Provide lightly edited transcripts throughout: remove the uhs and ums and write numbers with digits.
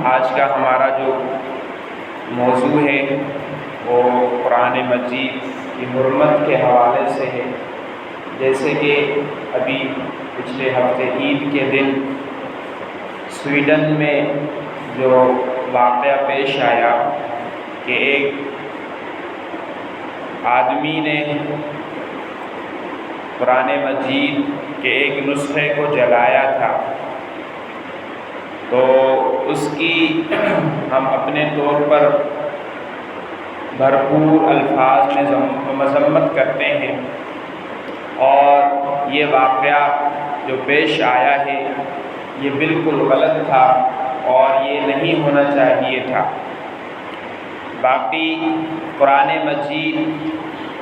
آج کا ہمارا جو موضوع ہے وہ قرآن مجید کی حرمت کے حوالے سے ہے۔ جیسے کہ ابھی پچھلے ہفتے عید کے دن سویڈن میں جو واقعہ پیش آیا کہ ایک آدمی نے قرآن مجید کے ایک نسخے کو جلایا تھا، تو اس کی ہم اپنے طور پر بھرپور الفاظ میں مذمت کرتے ہیں، اور یہ واقعہ جو پیش آیا ہے یہ بالکل غلط تھا اور یہ نہیں ہونا چاہیے تھا۔ باقی قرآن مجید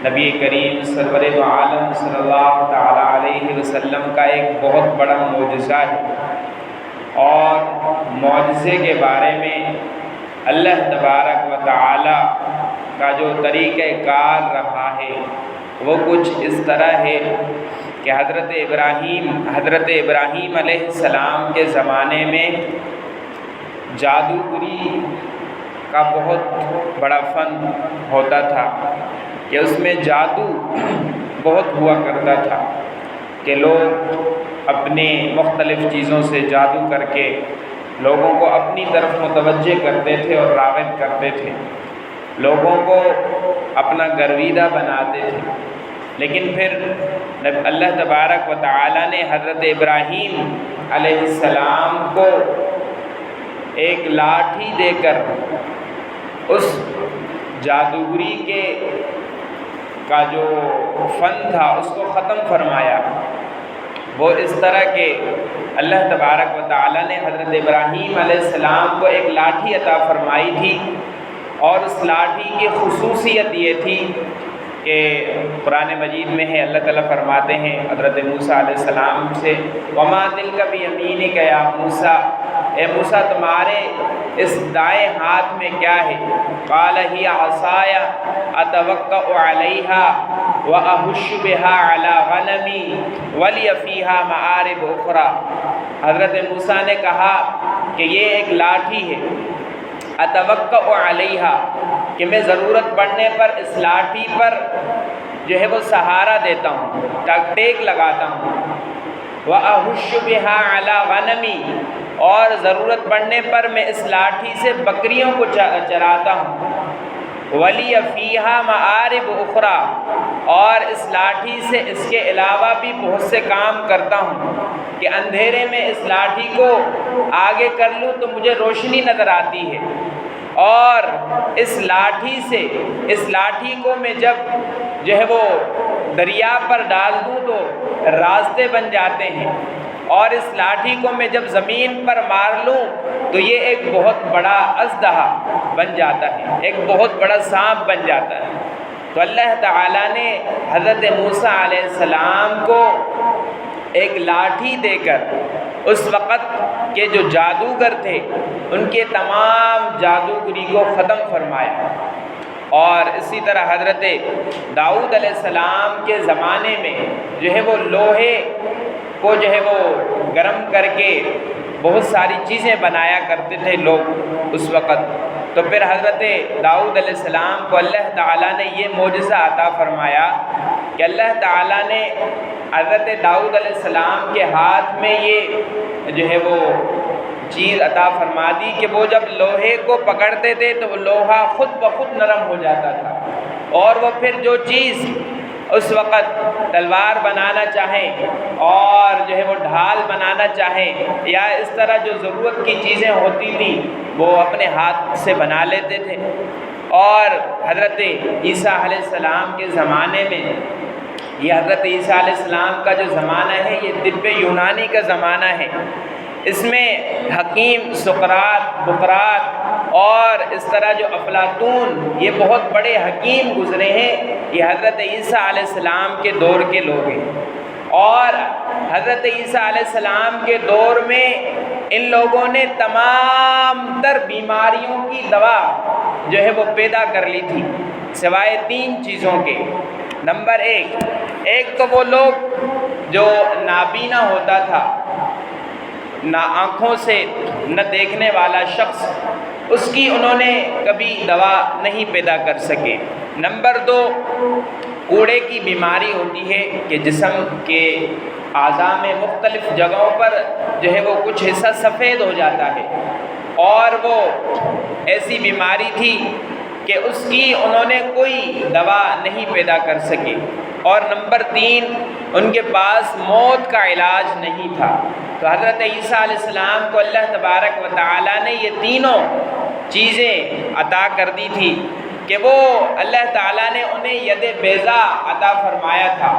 نبی کریم سرور دو عالم صلی اللہ تعالیٰ علیہ وسلم کا ایک بہت بڑا معجزہ ہے، اور معجزے کے بارے میں اللہ تبارک و تعالیٰ کا جو طریقہ کار رہا ہے وہ کچھ اس طرح ہے کہ حضرت ابراہیم علیہ السلام کے زمانے میں جادوگری کا بہت بڑا فن ہوتا تھا کہ اس میں جادو بہت ہوا کرتا تھا کہ لوگ اپنے مختلف چیزوں سے جادو کر کے لوگوں کو اپنی طرف متوجہ کرتے تھے اور راغب کرتے تھے، لوگوں کو اپنا گرویدہ بناتے تھے۔ لیکن پھر اللہ تبارک و تعالیٰ نے حضرت ابراہیم علیہ السلام کو ایک لاٹھی دے کر اس جادوگری کا جو فن تھا اس کو ختم فرمایا۔ وہ اس طرح کہ اللہ تبارک و تعالیٰ نے حضرت ابراہیم علیہ السلام کو ایک لاٹھی عطا فرمائی تھی، اور اس لاٹھی کی خصوصیت یہ تھی کہ قرآن مجید میں ہے، اللہ تعالیٰ فرماتے ہیں حضرت موسیٰ علیہ السلام سے، وَمَا تِلْكَ بِيَمِينِكَ يَا موسیٰ، اے موسیٰ تمہارے اس دائیں ہاتھ میں کیا ہے؟ قَالَ هِيَ عَصَايَ أَتَوَكَّأُ عَلَيْهَا وَأَهُشُّ بِهَا عَلَى غَنَمِي وَلِيَ فِيهَا مَآرِبُ أُخْرَى۔ حضرت موسیٰ نے کہا کہ یہ ایک لاٹھی ہے، أَتَوَكَّأُ عَلَيْهَا، کہ میں ضرورت پڑنے پر اس لاٹھی پر جو ہے وہ سہارا دیتا ہوں، ٹیک لگاتا ہوں۔ وَأَهُشُّ بِهَا عَلَى غَنَمِي، اور ضرورت پڑنے پر میں اس لاٹھی سے بکریوں کو چراتا ہوں۔ وَلِيَ فِيهَا مَآرِبُ أُخْرَى، اور اس لاٹھی سے اس کے علاوہ بھی بہت سے کام کرتا ہوں کہ اندھیرے میں اس لاٹھی کو آگے کر لوں تو مجھے روشنی نظر آتی ہے، اور اس لاٹھی کو میں جب جو ہے وہ دریا پر ڈال دوں تو راستے بن جاتے ہیں، اور اس لاٹھی کو میں جب زمین پر مار لوں تو یہ ایک بہت بڑا اژدہا بن جاتا ہے، ایک بہت بڑا سانپ بن جاتا ہے۔ تو اللہ تعالیٰ نے حضرت موسیٰ علیہ السلام کو ایک لاٹھی دے کر اس وقت کے جو جادوگر تھے ان کے تمام جادوگری کو ختم فرمایا۔ اور اسی طرح حضرت داؤد علیہ السلام کے زمانے میں جو ہے وہ لوہے کو جو ہے وہ گرم کر کے بہت ساری چیزیں بنایا کرتے تھے لوگ اس وقت۔ تو پھر حضرت داؤد علیہ السلام کو اللہ تعالیٰ نے یہ معجزہ عطا فرمایا کہ اللہ تعالیٰ نے حضرت داؤد علیہ السلام کے ہاتھ میں یہ جو ہے وہ چیز عطا فرما دی کہ وہ جب لوہے کو پکڑتے تھے تو وہ لوہا خود بخود نرم ہو جاتا تھا، اور وہ پھر جو چیز اس وقت تلوار بنانا چاہیں اور جو ہے وہ ڈھال بنانا چاہیں یا اس طرح جو ضرورت کی چیزیں ہوتی تھیں وہ اپنے ہاتھ سے بنا لیتے تھے۔ اور حضرت عیسیٰ علیہ السلام کے زمانے میں، یہ حضرت عیسیٰ علیہ السلام کا جو زمانہ ہے یہ طب یونانی کا زمانہ ہے، اس میں حکیم سقراط، بقراط اور اس طرح جو افلاطون، یہ بہت بڑے حکیم گزرے ہیں، یہ حضرت عیسیٰ علیہ السلام کے دور کے لوگ ہیں۔ اور حضرت عیسیٰ علیہ السلام کے دور میں ان لوگوں نے تمام تر بیماریوں کی دوا جو ہے وہ پیدا کر لی تھی، سوائے 3 چیزوں کے۔ نمبر 1 تو وہ لوگ جو نابینا ہوتا تھا نہ آنکھوں سے نہ دیکھنے والا شخص، اس کی انہوں نے کبھی دوا نہیں پیدا کر سکے۔ نمبر 2، کوڑے کی بیماری ہوتی ہے کہ جسم کے اعضاء میں مختلف جگہوں پر جو ہے وہ کچھ حصہ سفید ہو جاتا ہے، اور وہ ایسی بیماری تھی کہ اس کی انہوں نے کوئی دوا نہیں پیدا کر سکے۔ اور نمبر 3، ان کے پاس موت کا علاج نہیں تھا۔ تو حضرت عیسیٰ علیہ السلام کو اللہ تبارک و تعالیٰ نے یہ تینوں چیزیں عطا کر دی تھی کہ وہ اللہ تعالیٰ نے انہیں ید بیضا عطا فرمایا تھا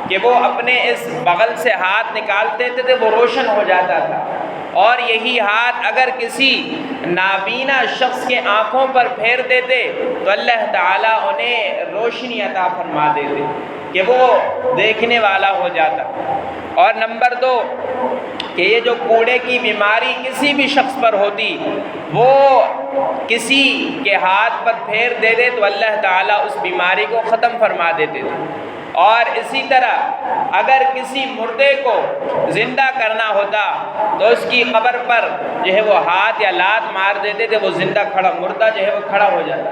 کہ وہ اپنے اس بغل سے ہاتھ نکالتے تھے تو وہ روشن ہو جاتا تھا، اور یہی ہاتھ اگر کسی نابینا شخص کے آنکھوں پر پھیر دیتے تو اللہ تعالیٰ انہیں روشنی عطا فرما دیتے کہ وہ دیکھنے والا ہو جاتا۔ اور نمبر 2 کہ یہ جو کوڑے کی بیماری کسی بھی شخص پر ہوتی، وہ کسی کے ہاتھ پر پھیر دے دے تو اللہ تعالیٰ اس بیماری کو ختم فرما دیتے تھے۔ اور اسی طرح اگر کسی مردے کو زندہ کرنا ہوتا تو اس کی قبر پر جو ہے وہ ہاتھ یا لات مار دیتے تھے، وہ زندہ مردہ جو ہے وہ کھڑا ہو جاتا۔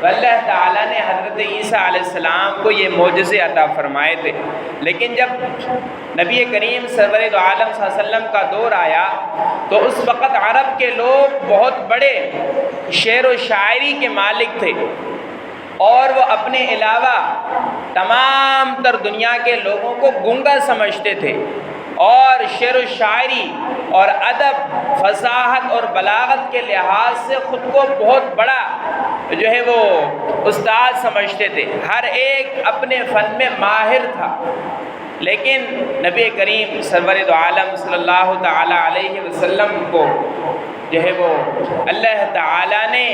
تو اللہ تعالیٰ نے حضرت عیسیٰ علیہ السلام کو یہ معجزے عطا فرمائے تھے۔ لیکن جب نبی کریم سرور دو عالم صلی اللہ علیہ وسلم کا دور آیا تو اس وقت عرب کے لوگ بہت بڑے شعر و شاعری کے مالک تھے، اور وہ اپنے علاوہ تمام تر دنیا کے لوگوں کو گنگا سمجھتے تھے، اور شعر و شاعری اور ادب، فصاحت اور بلاغت کے لحاظ سے خود کو بہت بڑا جو ہے وہ استاد سمجھتے تھے، ہر ایک اپنے فن میں ماہر تھا۔ لیکن نبی کریم سرور دو عالم صلی اللہ تعالی علیہ وسلم کو جو ہے وہ اللہ تعالیٰ نے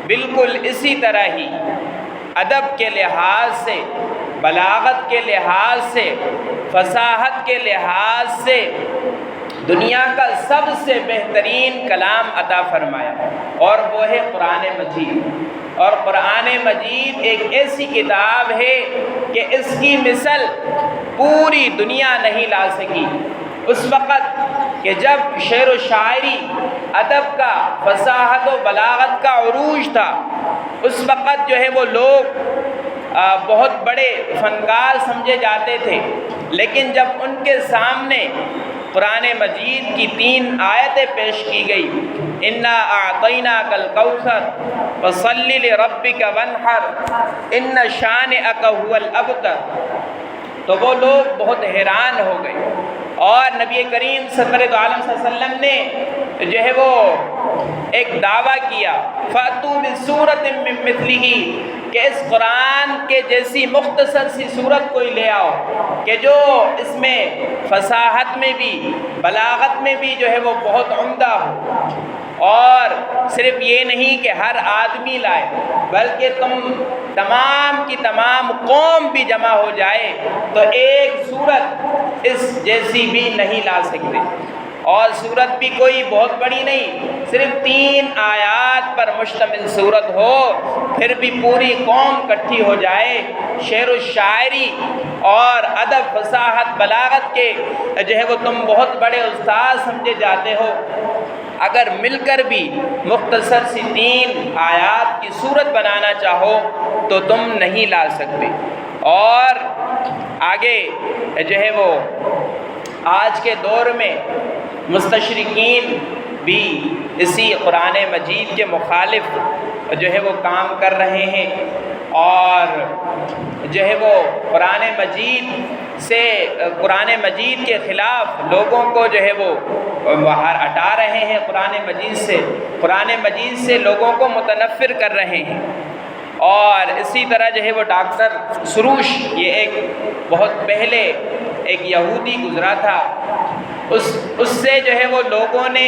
بالکل اسی طرح ہی ادب کے لحاظ سے، بلاغت کے لحاظ سے، فصاحت کے لحاظ سے دنیا کا سب سے بہترین کلام عطا فرمایا، اور وہ ہے قرآن مجید۔ اور قرآن مجید ایک ایسی کتاب ہے کہ اس کی مثل پوری دنیا نہیں لا سکی۔ اس وقت کہ جب شعر و شاعری، ادب کا، فصاحت و بلاغت کا عروج تھا، اس وقت جو ہے وہ لوگ بہت بڑے فنکار سمجھے جاتے تھے، لیکن جب ان کے سامنے قرآن مجید کی 3 آیتیں پیش کی گئی، انا اعطیناک الکوثر فصل لربک وانحر ان شانئک هو الابتر، تو وہ لوگ بہت حیران ہو گئے، اور نبی کریم صلی اللہ علیہ وسلم نے جو ہے وہ ایک دعویٰ کیا، فَأْتُوا بِسُورَةٍ مِّن مِّثْلِهِ، کہ اس قرآن کے جیسی مختصر سی صورت کوئی لے آؤ کہ جو اس میں فصاحت میں بھی، بلاغت میں بھی جو ہے وہ بہت عمدہ ہو، اور صرف یہ نہیں کہ ہر آدمی لائے بلکہ تم تمام کی تمام قوم بھی جمع ہو جائے تو ایک صورت اس جیسی بھی نہیں لا سکتے، اور صورت بھی کوئی بہت بڑی نہیں، صرف 3 آیات پر مشتمل صورت ہو، پھر بھی پوری قوم کٹھی ہو جائے، شعر و شاعری اور ادب، فصاحت، بلاغت کے جو ہے وہ تم بہت بڑے استاد سمجھے جاتے ہو، اگر مل کر بھی مختصر سی 3 آیات کی صورت بنانا چاہو تو تم نہیں لا سکتے۔ اور آگے جو ہے وہ آج کے دور میں مستشرقین بھی اسی قرآن مجید کے مخالف جو ہے وہ کام کر رہے ہیں، اور جو ہے وہ قرآن مجید کے خلاف لوگوں کو جو ہے وہ باہر ہٹا رہے ہیں، قرآن مجید سے لوگوں کو متنفر کر رہے ہیں۔ اور اسی طرح جو ہے وہ ڈاکٹر سروش، یہ ایک بہت پہلے ایک یہودی گزرا تھا، اس سے جو ہے وہ لوگوں نے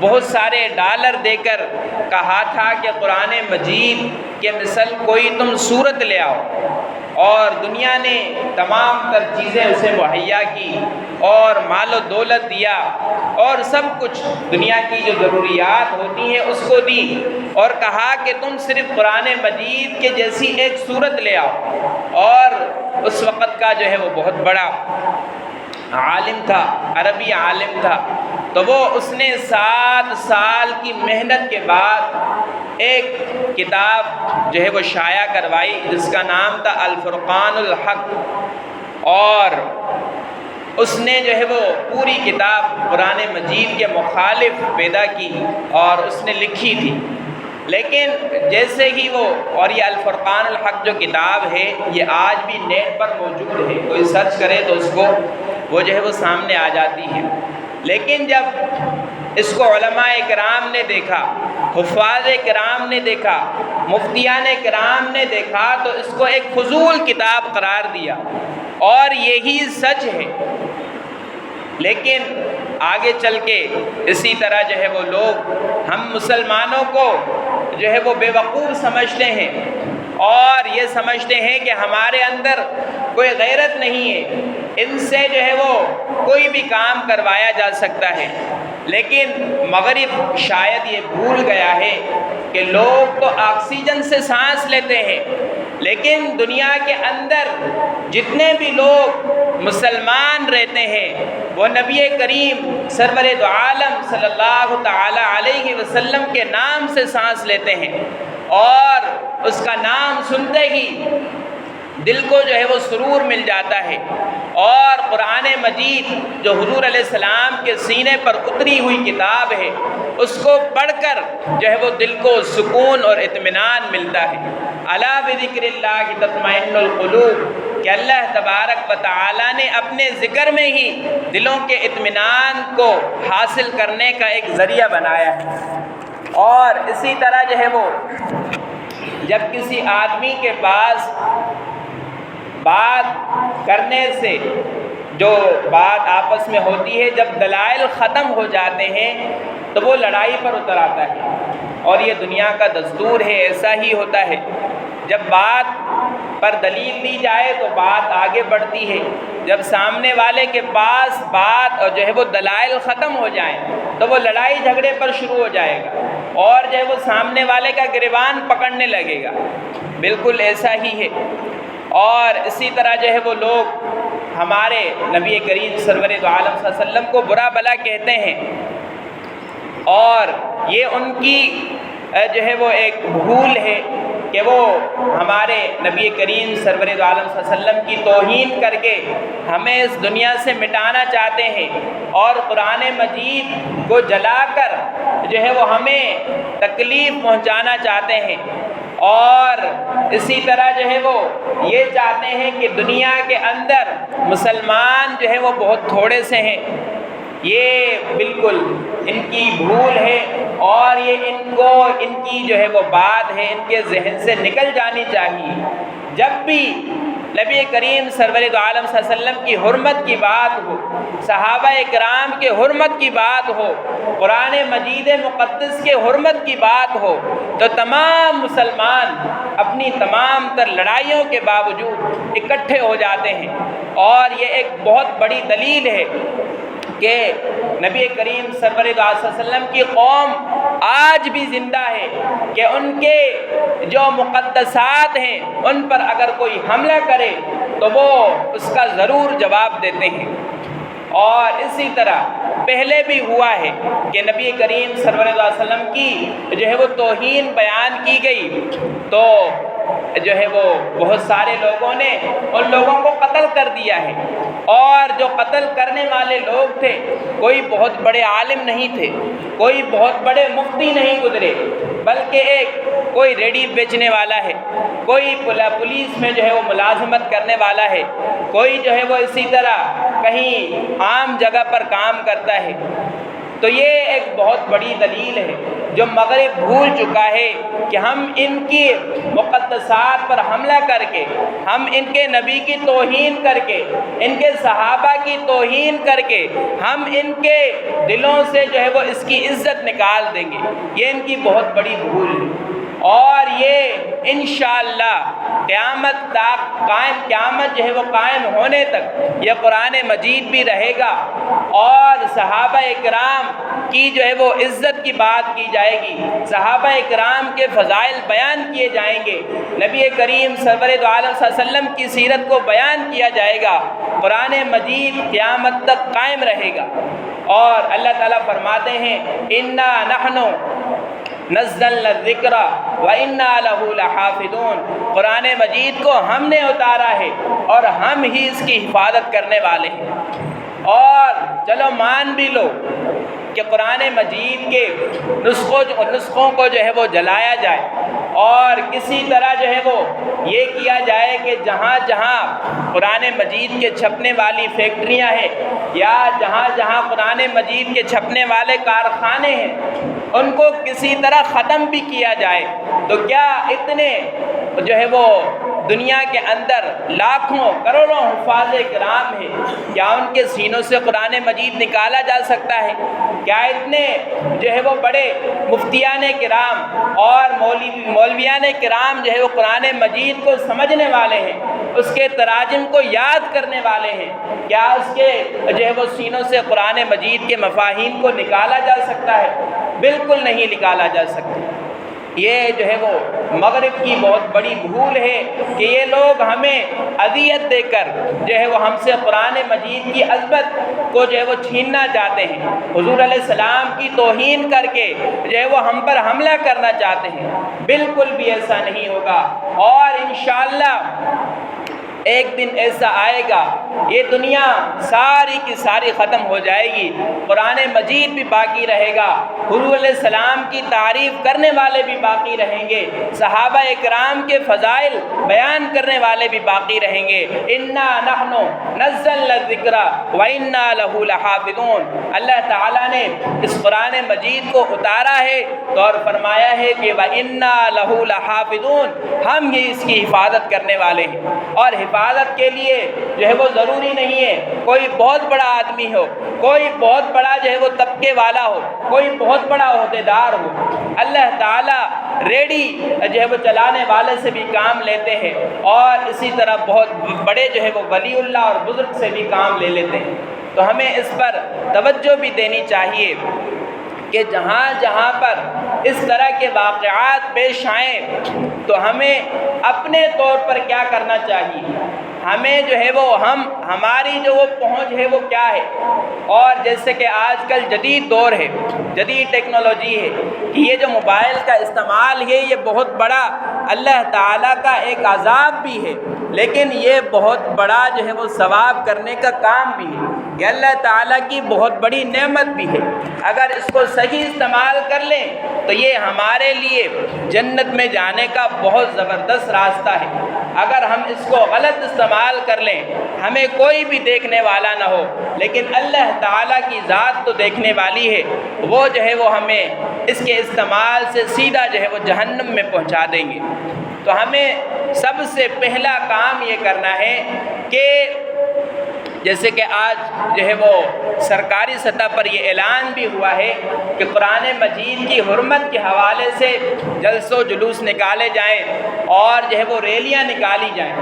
بہت سارے ڈالر دے کر کہا تھا کہ قرآن مجید کے مثل کوئی تم صورت لے آؤ، اور دنیا نے تمام تر چیزیں اسے مہیا کی اور مال و دولت دیا اور سب کچھ دنیا کی جو ضروریات ہوتی ہیں اس کو دی، اور کہا کہ تم صرف قرآن مجید کے جیسی ایک صورت لے آؤ۔ اور اس وقت کا جو ہے وہ بہت بڑا عالم تھا، عربی عالم تھا، تو اس نے 7 سال کی محنت کے بعد ایک کتاب جو ہے وہ شائع کروائی جس کا نام تھا الفرقان الحق، اور اس نے جو ہے وہ پوری کتاب قرآن مجید کے مخالف پیدا کی اور اس نے لکھی تھی۔ لیکن جیسے ہی اور یہ الفرقان الحق جو کتاب ہے یہ آج بھی نیٹ پر موجود ہے، کوئی سرچ کرے تو اس کو وہ جو ہے وہ سامنے آ جاتی ہے۔ لیکن جب اس کو علماء کرام نے دیکھا، حفاظ کرام نے دیکھا، مفتیان کرام نے دیکھا تو اس کو ایک فضول کتاب قرار دیا، اور یہی سچ ہے۔ لیکن آگے چل کے اسی طرح جو ہے وہ لوگ ہم مسلمانوں کو جو ہے وہ بے وقوف سمجھتے ہیں، اور یہ سمجھتے ہیں کہ ہمارے اندر کوئی غیرت نہیں ہے، ان سے جو ہے وہ کوئی بھی کام کروایا جا سکتا ہے۔ لیکن مغرب شاید یہ بھول گیا ہے کہ لوگ تو آکسیجن سے سانس لیتے ہیں، لیکن دنیا کے اندر جتنے بھی لوگ مسلمان رہتے ہیں وہ نبی کریم سرور دو عالم صلی اللہ تعالی علیہ وسلم کے نام سے سانس لیتے ہیں، اور اس کا نام سنتے ہی دل کو جو ہے وہ سرور مل جاتا ہے، اور قرآن مجید جو حضور علیہ السلام کے سینے پر اتری ہوئی کتاب ہے اس کو پڑھ کر جو ہے وہ دل کو سکون اور اطمینان ملتا ہے۔ الا بذکر اللہ تطمئن القلوب، کہ اللہ تبارک و تعالی نے اپنے ذکر میں ہی دلوں کے اطمینان کو حاصل کرنے کا ایک ذریعہ بنایا ہے۔ اور اسی طرح جو ہے وہ جب کسی آدمی کے پاس بات کرنے سے جو بات آپس میں ہوتی ہے، جب دلائل ختم ہو جاتے ہیں تو وہ لڑائی پر اتر آتا ہے، اور یہ دنیا کا دستور ہے، ایسا ہی ہوتا ہے۔ جب بات پر دلیل دی جائے تو بات آگے بڑھتی ہے، جب سامنے والے کے پاس بات اور جو ہے وہ دلائل ختم ہو جائیں تو وہ لڑائی جھگڑے پر شروع ہو جائے گا، اور جو ہے وہ سامنے والے کا گریبان پکڑنے لگے گا۔ بالکل ایسا ہی ہے۔ اور اسی طرح جو ہے وہ لوگ ہمارے نبی کریم سرور دو عالم صلی اللہ علیہ وسلم کو برا بھلا کہتے ہیں، اور یہ ان کی جو ہے وہ ایک بھول ہے کہ وہ ہمارے نبی کریم سرور دو عالم صلی اللہ علیہ وسلم کی توہین کر کے ہمیں اس دنیا سے مٹانا چاہتے ہیں، اور قرآن مجید کو جلا کر جو ہے وہ ہمیں تکلیف پہنچانا چاہتے ہیں، اور اسی طرح جو ہے وہ یہ چاہتے ہیں کہ دنیا کے اندر مسلمان جو ہے وہ بہت تھوڑے سے ہیں۔ یہ بالکل ان کی بھول ہے، اور یہ ان کی جو ہے وہ بات ہے ان کے ذہن سے نکل جانی چاہیے۔ جب بھی نبی کریم سرور دو عالم صلی اللہ علیہ وسلم کی حرمت کی بات ہو، صحابہ کرام کے حرمت کی بات ہو، قرآن مجید مقدس کے حرمت کی بات ہو، تو تمام مسلمان اپنی تمام تر لڑائیوں کے باوجود اکٹھے ہو جاتے ہیں، اور یہ ایک بہت بڑی دلیل ہے کہ نبی کریم سرور دو عالم صلی اللہ علیہ وسلم کی قوم آج بھی زندہ ہے، کہ ان کے جو مقدسات ہیں ان پر اگر کوئی حملہ کرے تو وہ اس کا ضرور جواب دیتے ہیں۔ اور اسی طرح پہلے بھی ہوا ہے کہ نبی کریم صلی اللہ علیہ وسلم کی جو ہے وہ توہین بیان کی گئی، تو جو ہے وہ بہت سارے لوگوں نے ان لوگوں کو قتل کر دیا ہے، اور جو قتل کرنے والے لوگ تھے کوئی بہت بڑے عالم نہیں تھے، کوئی بہت بڑے مفتی نہیں گزرے، بلکہ کوئی ریڈی بیچنے والا ہے، کوئی پولیس میں جو ہے وہ ملازمت کرنے والا ہے، کوئی جو ہے وہ اسی طرح کہیں عام جگہ پر کام کرتا ہے۔ تو یہ ایک بہت بڑی دلیل ہے جو مغرب بھول چکا ہے کہ ہم ان کی مقدسات پر حملہ کر کے، ہم ان کے نبی کی توہین کر کے، ان کے صحابہ کی توہین کر کے ہم ان کے دلوں سے جو ہے وہ اس کی عزت نکال دیں گے۔ یہ ان کی بہت بڑی بھول ہے۔ اور یہ انشاءاللہ قیامت جو ہے وہ قائم ہونے تک یہ قرآن مجید بھی رہے گا، اور صحابہ اکرام کی جو ہے وہ عزت کی بات کی جائے گی، صحابہ اکرام کے فضائل بیان کیے جائیں گے، نبی کریم سرور دو عالم صلی اللہ علیہ وسلم کی سیرت کو بیان کیا جائے گا، قرآن مجید قیامت تک قائم رہے گا۔ اور اللہ تعالیٰ فرماتے ہیں اِنَّا نَحْنُ نزلنا الذکر وَإِنَّا لَهُ لَحَافِظُونَ، قرآن مجید کو ہم نے اتارا ہے اور ہم ہی اس کی حفاظت کرنے والے ہیں۔ اور چلو مان بھی لو کہ قرآن مجید کے نسخوں کو جو ہے وہ جلایا جائے، اور کسی طرح جو ہے وہ یہ کیا جائے کہ جہاں جہاں قرآن مجید کے چھپنے والی فیکٹریاں ہیں یا جہاں جہاں قرآن مجید کے چھپنے والے کارخانے ہیں ان کو کسی طرح ختم بھی کیا جائے، تو کیا اتنے جو ہے وہ دنیا کے اندر لاکھوں کروڑوں حفاظ کرام ہیں، کیا ان کے سینوں سے قرآن مجید نکالا جا سکتا ہے؟ کیا اتنے جو ہے وہ بڑے مفتیان کرام اور مولویان کرام جو ہے وہ قرآن مجید کو سمجھنے والے ہیں، اس کے تراجم کو یاد کرنے والے ہیں، کیا اس کے جو ہے وہ سینوں سے قرآن مجید کے مفاہیم کو نکالا جا سکتا ہے؟ بالکل نہیں نکالا جا سکتا۔ یہ جو ہے وہ مغرب کی بہت بڑی بھول ہے کہ یہ لوگ ہمیں اذیت دے کر جو ہے وہ ہم سے قرآن مجید کی عظمت کو جو ہے وہ چھیننا چاہتے ہیں، حضور علیہ السلام کی توہین کر کے جو ہے وہ ہم پر حملہ کرنا چاہتے ہیں۔ بالکل بھی ایسا نہیں ہوگا، اور انشاءاللہ ایک دن ایسا آئے گا یہ دنیا ساری کی ساری ختم ہو جائے گی، قرآن مجید بھی باقی رہے گا، حضور علیہ السلام کی تعریف کرنے والے بھی باقی رہیں گے، صحابہ اکرام کے فضائل بیان کرنے والے بھی باقی رہیں گے۔ اِنَّا نَحْنُ نَزَّلْنَا الذِّكْرَ وَإِنَّا لَهُ لَحَافِظُونَ، اللہ تعالیٰ نے اس قرآن مجید کو اتارا ہے تو اور فرمایا ہے کہ وَإِنَّا لَهُ لَحَافِظُونَ، ہم یہ اس کی حفاظت کرنے والے ہیں۔ اور حفاظت کے لیے جو ہے وہ ضروری نہیں ہے کوئی بہت بڑا آدمی ہو، کوئی بہت بڑا جو ہے وہ طبقے والا ہو، کوئی بہت بڑا عہدیدار ہو، اللہ تعالیٰ ریڈی جو ہے وہ چلانے والے سے بھی کام لیتے ہیں، اور اسی طرح بہت بڑے جو ہے وہ ولی اللہ اور بزرگ سے بھی کام لے لیتے ہیں۔ تو ہمیں اس پر توجہ بھی دینی چاہیے کہ جہاں جہاں پر اس طرح کے واقعات پیش آئیں تو ہمیں اپنے طور پر کیا کرنا چاہیے، ہمیں جو ہے وہ ہماری جو وہ پہنچ ہے وہ کیا ہے۔ اور جیسے کہ آج کل جدید دور ہے، جدید ٹیکنالوجی ہے کہ یہ جو موبائل کا استعمال ہے یہ بہت بڑا اللہ تعالیٰ کا ایک عذاب بھی ہے، لیکن یہ بہت بڑا جو ہے وہ ثواب کرنے کا کام بھی ہے، یہ اللہ تعالیٰ کی بہت بڑی نعمت بھی ہے۔ اگر اس کو صحیح استعمال کر لیں تو یہ ہمارے لیے جنت میں جانے کا بہت زبردست راستہ ہے۔ اگر ہم اس کو غلط استعمال کر لیں، ہمیں کوئی بھی دیکھنے والا نہ ہو لیکن اللہ تعالیٰ کی ذات تو دیکھنے والی ہے، وہ جو ہے وہ ہمیں اس کے استعمال سے سیدھا جو ہے وہ جہنم میں پہنچا دیں گے۔ تو ہمیں سب سے پہلا کام یہ کرنا ہے کہ جیسے کہ آج جو ہے وہ سرکاری سطح پر یہ اعلان بھی ہوا ہے کہ قرآن مجید کی حرمت کے حوالے سے جلسوں جلوس نکالے جائیں اور جو ہے وہ ریلیاں نکالی جائیں۔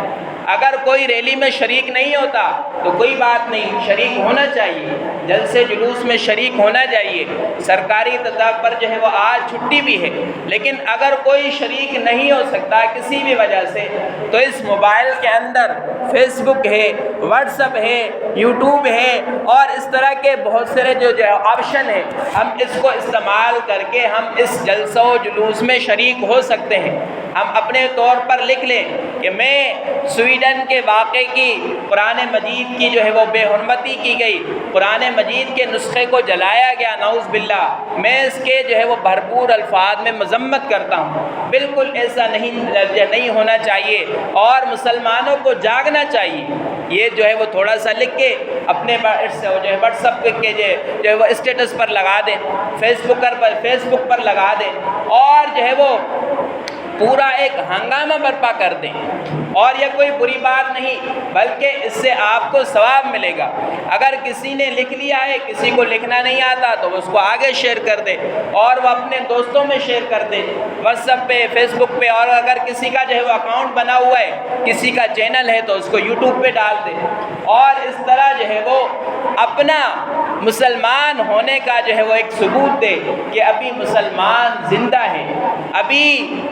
اگر کوئی ریلی میں شریک نہیں ہوتا تو کوئی بات نہیں، شریک ہونا چاہیے، جلسے جلوس میں شریک ہونا چاہیے۔ سرکاری سطح پر جو ہے وہ آج چھٹی بھی ہے، لیکن اگر کوئی شریک نہیں ہو سکتا کسی بھی وجہ سے تو اس موبائل کے اندر فیس بک ہے، واٹس ایپ ہے، یوٹیوب ہے اور اس طرح کے بہت سارے جو آپشن ہیں، ہم اس کو استعمال کر کے ہم اس جلسہ و جلوس میں شریک ہو سکتے ہیں۔ ہم اپنے طور پر لکھ لیں کہ میں سویڈن کے واقعے کی قرآن مجید کی جو ہے وہ بے حرمتی کی گئی، قرآن مجید کے نسخے کو جلایا گیا، نعوذ باللہ، میں اس کے جو ہے وہ بھرپور الفاظ میں مذمت کرتا ہوں۔ بالکل ایسا نہیں ہونا چاہیے اور مسلمانوں کو جاگنا چاہیے۔ یہ جو ہے وہ تھوڑا سا لکھ کے اپنے جو ہے واٹس ایپ کے جو ہے وہ اسٹیٹس پر لگا دیں، فیس بک پر لگا دیں، اور جو ہے وہ پورا ایک ہنگامہ برپا کر دیں، اور یہ کوئی بری بات نہیں بلکہ اس سے آپ کو ثواب ملے گا۔ اگر کسی نے لکھ لیا ہے، کسی کو لکھنا نہیں آتا تو اس کو آگے شیئر کر دے اور وہ اپنے دوستوں میں شیئر کر دے، واٹس ایپ پہ، فیس بک پہ، اور اگر کسی کا جو ہے وہ اکاؤنٹ بنا ہوا ہے، کسی کا چینل ہے تو اس کو یوٹیوب پہ ڈال دے، اور اس طرح جو ہے وہ اپنا مسلمان ہونے کا جو ہے وہ ایک ثبوت دے کہ ابھی مسلمان زندہ ہے، ابھی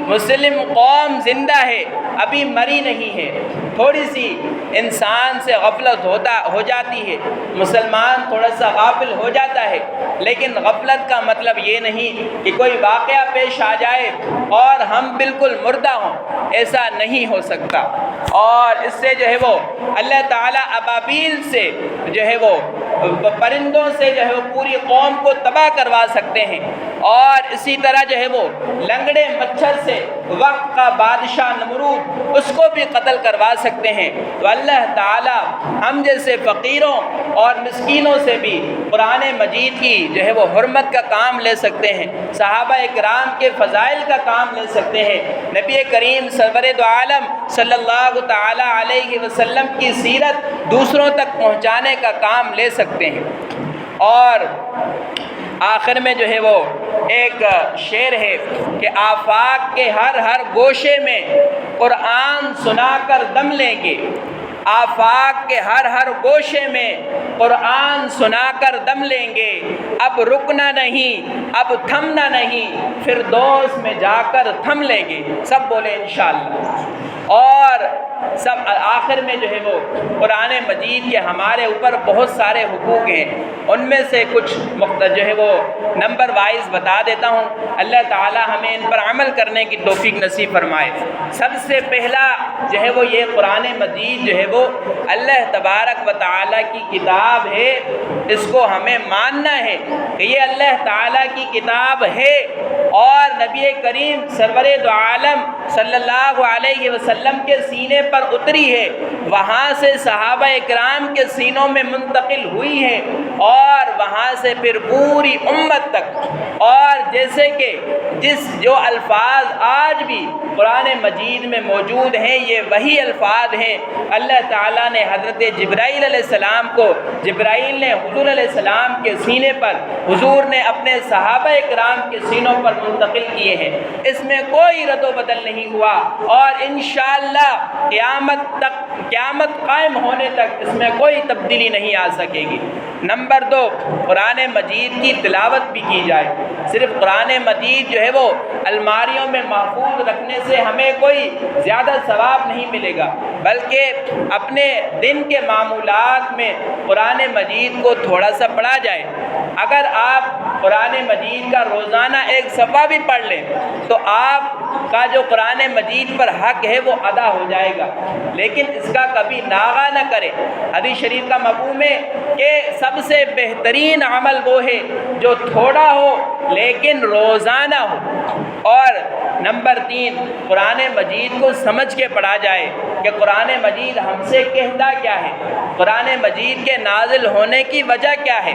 مسلم قوم زندہ ہے، ابھی مری نہیں ہے۔ تھوڑی سی انسان سے غفلت ہو جاتی ہے، مسلمان تھوڑا سا غافل ہو جاتا ہے، لیکن غفلت کا مطلب یہ نہیں کہ کوئی واقعہ پیش آ جائے اور ہم بالکل مردہ ہوں، ایسا نہیں ہو سکتا۔ اور اس سے جو ہے وہ اللہ تعالیٰ ابابیل سے جو ہے وہ پرندوں سے جو ہے وہ پوری قوم کو تباہ کروا سکتے ہیں، اور اسی طرح جو ہے وہ لنگڑے مچھر سے وقت کا بادشاہ نمرود اس کو بھی قتل کروا سکتے ہیں۔ تو اللہ تعالیٰ ہم جیسے فقیروں اور مسکینوں سے بھی قرآن مجید کی جو ہے وہ حرمت کا کام لے سکتے ہیں، صحابہ اکرام کے فضائل کا کام لے سکتے ہیں، نبی کریم سرور دو عالم صلی اللہ تعالی علیہ وسلم کی سیرت دوسروں تک پہنچانے کا کام لے سکتے ہیں۔ اور آخر میں جو ہے وہ ایک شعر ہے کہ آفاق کے ہر گوشے میں قرآن سنا کر دم لیں گے، آفاق کے ہر گوشے میں قرآن سنا کر دم لیں گے، اب رکنا نہیں، اب تھمنا نہیں، فردوس میں جا کر تھم لیں گے۔ سب بولے انشاءاللہ۔ اور سب آخر میں جو ہے وہ قرآن مجید کے ہمارے اوپر بہت سارے حقوق ہیں، ان میں سے کچھ جو ہے وہ نمبر وائز بتا دیتا ہوں، اللہ تعالی ہمیں ان پر عمل کرنے کی توفیق نصیب فرمائے۔ سب سے پہلا جو ہے وہ یہ قرآن مجید جو ہے وہ اللہ تبارک و تعالی کی کتاب ہے، اس کو ہمیں ماننا ہے کہ یہ اللہ تعالی کی کتاب ہے، اور نبی کریم سرور دو عالم صلی اللہ علیہ وسلم کے سینے پر اتری ہے، وہاں سے صحابہ اکرام کے سینوں میں منتقل ہوئی ہے، اور وہاں سے پھر پوری امت تک۔ اور جیسے کہ جو الفاظ آج بھی قرآن مجید میں موجود ہیں، یہ وہی الفاظ ہیں اللہ تعالیٰ نے حضرت جبرائیل علیہ السلام کو، جبرائیل نے حضور علیہ السلام کے سینے پر، حضور نے اپنے صحابہ اکرام کے سینوں پر منتقل کیے ہیں، اس میں کوئی رد و بدل نہیں ہوا، اور انشاءاللہ قیامت قائم ہونے تک اس میں کوئی تبدیلی نہیں آ سکے گی۔ نمبر 2، قرآن مجید کی تلاوت بھی کی جائے۔ صرف قرآن مجید جو ہے وہ الماریوں میں محفوظ رکھنے سے ہمیں کوئی زیادہ ثواب نہیں ملے گا، بلکہ اپنے دن کے معمولات میں قرآن مجید کو تھوڑا سا پڑھا جائے۔ اگر آپ قرآن مجید کا روزانہ ایک صفحہ بھی پڑھ لیں تو آپ کا جو قرآن مجید پر حق ہے وہ ادا ہو جائے گا، لیکن اس کا کبھی ناغہ نہ کریں۔ حدیث شریف کا مفہوم ہے کہ سب سے بہترین عمل وہ ہے جو تھوڑا ہو لیکن روزانہ ہو۔ اور نمبر 3، قرآن مجید کو سمجھ کے پڑھا جائے کہ قرآن مجید ہم سے کہتا کیا ہے، قرآن مجید کے نازل ہونے کی وجہ کیا ہے،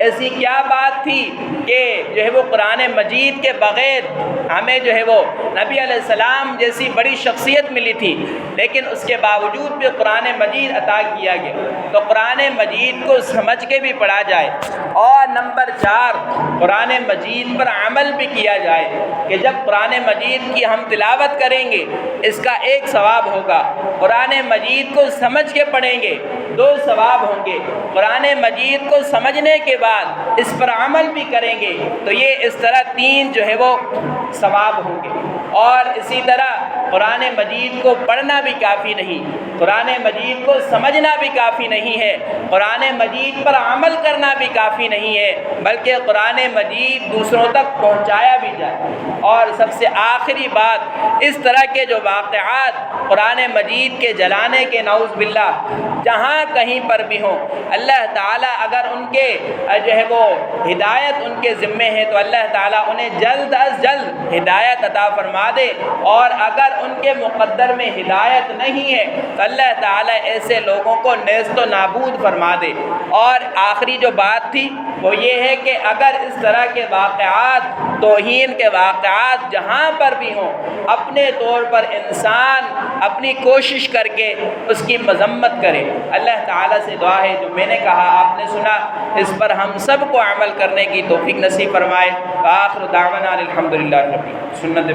ایسی کیا بات تھی کہ جو ہے وہ قرآن مجید کے بغیر ہمیں جو ہے وہ نبی علیہ السلام جیسی بڑی شخصیت ملی تھی، لیکن اس کے باوجود بھی قرآن مجید عطا کیا گیا، تو قرآن مجید کو سمجھ کے بھی پڑھا جائے۔ اور نمبر 4، قرآن مجید پر عمل بھی کیا جائے کہ جب قرآن مجید کی ہم تلاوت کریں گے اس کا ایک ثواب ہوگا، قرآن مجید کو سمجھ کے پڑھیں گے 2 ثواب ہوں گے، قرآن مجید کو سمجھنے کے بعد اس پر عمل بھی کریں گے تو یہ اس طرح 3 جو ہے وہ ثواب ہوں گے۔ اور اسی طرح قرآن مجید کو پڑھنا بھی کافی نہیں، قرآن مجید کو سمجھنا بھی کافی نہیں ہے، قرآن مجید پر عمل کرنا بھی کافی نہیں ہے، بلکہ قرآن مجید دوسروں تک پہنچایا بھی جائے۔ اور سب سے آخری بات، اس طرح کے جو واقعات قرآن مجید کے جلانے کے نعوذ باللہ جہاں کہیں پر بھی ہوں، اللہ تعالیٰ اگر ان کے جو ہے وہ ہدایت ان کے ذمے ہے تو اللہ تعالیٰ انہیں جلد از جلد ہدایت عطا فرما دے، اور اگر ان کے مقدر میں ہدایت نہیں ہے تو اللہ تعالیٰ ایسے لوگوں کو نیست و نابود فرما دے۔ اور آخری جو بات تھی وہ یہ ہے کہ اگر اس طرح کے واقعات توہین صالحین کے واقعات جہاں پر بھی ہوں اپنے طور پر انسان اپنی کوشش کر کے اس کی مذمت کرے۔ اللہ تعالیٰ سے دعا ہے جو میں نے کہا آپ نے سنا، اس پر ہم سب کو عمل کرنے کی توفیق نصیب فرمائے۔ آخر دعوانا الحمدللہ رب العالمین۔ سنت